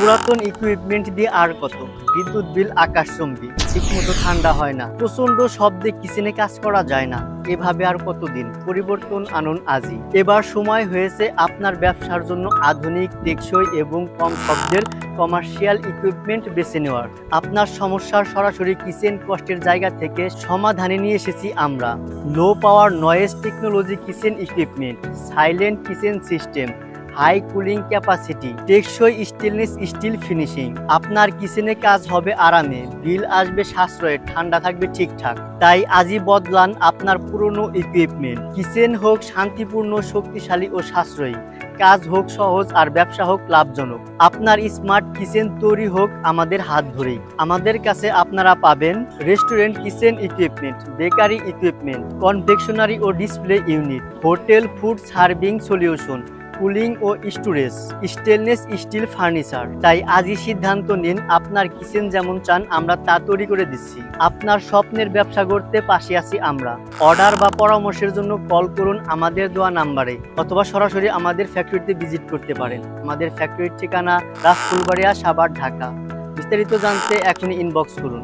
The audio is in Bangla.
পুরাতন ইকুইপমেন্ট দিয়ে আর কত, বিদ্যুৎ বিল আকাশচুম্বী, ঠিকমতো ঠান্ডা হয় না, প্রচন্ড শব্দে কিচেনে কাজ করা যায় না। এভাবে আর কতদিন? পরিবর্তন আনুন আজই। এবার সময় হয়েছে আপনার ব্যবসার জন্য আধুনিক, টেকসই এবং কম শব্দের কমার্শিয়াল ইকুইপমেন্ট বেছে নেওয়ার। আপনার সমস্যার সরাসরি কিচেন কষ্টের জায়গা থেকে সমাধানে নিয়ে এসেছি আমরা। Low power noise technology kitchen equipment, silent kitchen system, high cooling capacity, টেকসই স্টেনলেস স্টিল ফিনিশিং। আপনার কিচেনে কাজ হবে আরামে, বিল আসবে সাশ্রয়ে, ঠান্ডা থাকবে ঠিকঠাক। তাই আজই বদলান আপনার পুরনো ইকুইপমেন্ট। কিচেন হোক শান্তিপূর্ণ, শক্তিশালী ও সাশ্রয়ী, কাজ হোক সহজ আর ব্যবসা হোক লাভজনক। আপনার স্মার্ট কিচেন তৈরি হোক আমাদের হাত ধরেই। আমাদের কাছে আপনারা পাবেন restaurant kitchen equipment, bakery equipment, confectionery ও display unit, hotel food serving solution, cooling ও স্টোরেজ, স্টেনলেস স্টিল ফার্নিচার। তাই আজই সিদ্ধান্ত নিন, আপনার কিচেন যেমন চান আমরা তা তৈরি করে দিচ্ছি। আপনার স্বপ্নের ব্যবসা গড়তে পাশে আছি আমরা। অর্ডার বা পরামর্শের জন্য কল করুন আমাদের দেওয়া নাম্বারে, অথবা সরাসরি আমাদের ফ্যাক্টরিতে ভিজিট করতে পারেন। আমাদের ফ্যাক্টরির ঠিকানা রাজফুলবাড়িয়া, সাভার, ঢাকা। বিস্তারিত জানতে এখনই ইনবক্স করুন।